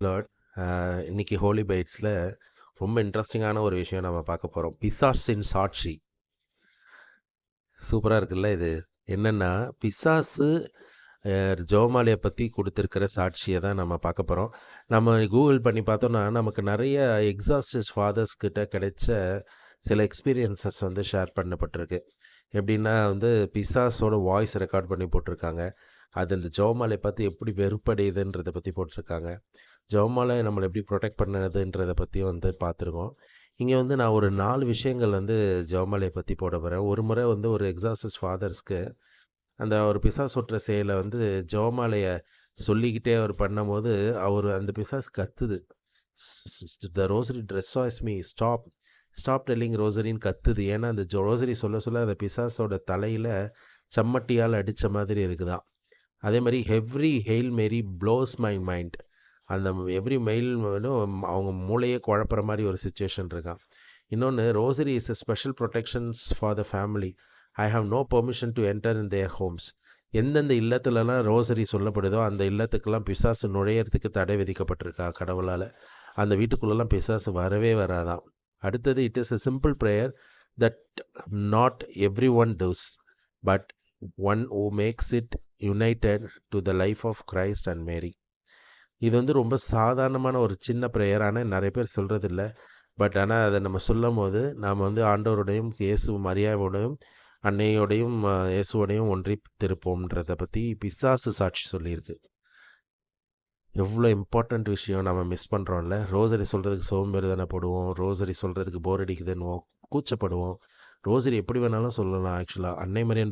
Lord. இன்னைக்கு ஹோலி பைட்ஸில் ரொம்ப இன்ட்ரெஸ்டிங்கான ஒரு விஷயம் நம்ம பார்க்க போகிறோம். பிசாசின் சாட்சி. சூப்பராக இருக்குல்ல இது. என்னென்னா பிசாசு ஜெபமாலையை பற்றி கொடுத்துருக்கிற சாட்சியை தான் நம்ம பார்க்க போகிறோம். நம்ம கூகுள் பண்ணி பார்த்தோன்னா நமக்கு நிறைய எக்ஸாஸ்டஸ் ஃபாதர்ஸ் கிட்ட கிடைச்ச சில எக்ஸ்பீரியன்சஸ் வந்து ஷேர் பண்ணப்பட்டிருக்கு. எப்படின்னா வந்து பிசாஸோட வாய்ஸ் ரெக்கார்ட் பண்ணி போட்டிருக்காங்க. அது அந்த ஜெபமாலையை பார்த்து எப்படி வெறுப்படையுதுன்றதை பற்றி போட்டிருக்காங்க. ஜெபமாலை நம்மளை எப்படி ப்ரொடெக்ட் பண்ணுதுன்றதை பற்றியும் வந்து பார்த்துருக்கோம். இங்கே வந்து நான் ஒரு 4 விஷயங்கள் வந்து ஜெபமாலையை பற்றி போட போகிறேன். ஒரு முறை வந்து ஒரு எக்ஸாஸ்டஸ் ஃபாதர்ஸ்க்கு அந்த ஒரு பிசாசொற்ற செயலை வந்து ஜெபமாலையை சொல்லிக்கிட்டே அவர் பண்ணும்போது அந்த பிசாசு கத்துது. The rosary distresses me stop stop telling ரோசரின்னு கத்துது. ஏன்னா அந்த ரோசரி சொல்ல சொல்ல அந்த பிசாசோட தலையில் சம்மட்டியால் அடித்த மாதிரி இருக்குதான். அதே மாதிரி every hail Mary blows my mind. அந்த எவ்ரி மெயில் அவங்க மூளையே குழப்புற மாதிரி ஒரு சுச்சுவேஷன் இருக்கான். இன்னொன்று, rosary is a special protections for the family. I have no permission to enter in their homes. எந்தெந்த இல்லத்துலலாம் ரோசரி சொல்லப்படுதோ அந்த இல்லத்துக்கெல்லாம் பிசாசு நுழையிறதுக்கு தடை விதிக்கப்பட்டிருக்கா கடவுளால். அந்த வீட்டுக்குள்ளெல்லாம் பிசாசு வரவே வராதான். அடுத்தது, it is a simple prayer that not everyone does, but one who makes it united to the life of Christ and Mary. இது வந்து ரொம்ப சாதாரணமான ஒரு சின்ன ப்ரேயர். ஆனால் நிறைய பேர் சொல்கிறதில்ல. பட் ஆனால் அதை நம்ம சொல்லும் போது நாம் வந்து ஆண்டவரோடையும் இயேசு மரியாதையோடையும் அன்னையோடையும் இயேசுவோடையும் ஒன்றி திருப்போம்ன்றதை பற்றி பிசாசு சாட்சி சொல்லியிருக்கு. எவ்வளோ இம்பார்ட்டண்ட் விஷயம் நம்ம மிஸ் பண்ணுறோம்ல. ரோசரி சொல்கிறதுக்கு சோம்பேறி தானே போடுவோம். ரோசரி சொல்கிறதுக்கு போர் அடிக்குதுன்னுவோம், கூச்சப்படுவோம். ரோசரி எப்படி வேணாலும் சொல்லலாம். ஆக்சுவலாக அன்னை மரியன்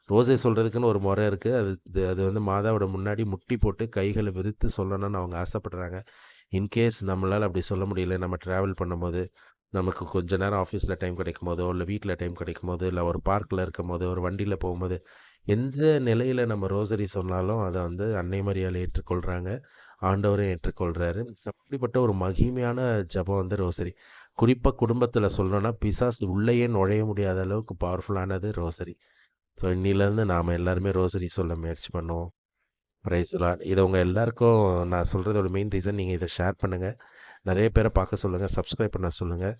ரோசரி சொல்கிறதுக்குன்னு ஒரு முறை இருக்குது. அது வந்து மாதாவோட முன்னாடி முட்டி போட்டு கைகளை விரித்து சொல்லணும்னு அவங்க ஆசைப்படுறாங்க. இன்கேஸ் நம்மளால் அப்படி சொல்ல முடியல, நம்ம ட்ராவல் பண்ணும்போது, நமக்கு கொஞ்ச நேரம் ஆஃபீஸில் டைம் கிடைக்கும் போதோ, இல்லை வீட்டில் டைம் கிடைக்கும் போது, இல்லை ஒரு பார்க்கில் இருக்கும் போது, ஒரு வண்டியில் போகும்போது, எந்த நிலையில் நம்ம ரோசரி சொன்னாலும் அதை வந்து அன்னை மரியாதை ஏற்றுக்கொள்கிறாங்க, ஆண்டவரை ஏற்றுக்கொள்கிறாரு. அப்படிப்பட்ட ஒரு மகிமையான ஜபம் வந்து ரோசரி. குறிப்பாக குடும்பத்தில் சொல்லணும்னா பிசாசு உள்ளேயே நுழைய முடியாத அளவுக்கு பவர்ஃபுல்லானது ரோசரி. ஸோ இன்னிலேருந்து நாம் எல்லாருமே ரோசரி சொல்ல முயற்சி பண்ணுவோம். Praise Lord. இதை உங்கள் எல்லாருக்கும் நான் சொல்கிறதோட மெயின் ரீசன், நீங்கள் இதை ஷேர் பண்ணுங்கள், நிறைய பேரை பார்க்க சொல்லுங்கள், சப்ஸ்கிரைப் பண்ண சொல்லுங்கள்.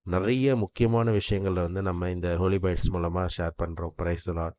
நிறைய முக்கியமான விஷயங்களை வந்து நம்ம இந்த ஹோலி பைட்ஸ் மூலமாக ஷேர் பண்ணுறோம். Praise Lord.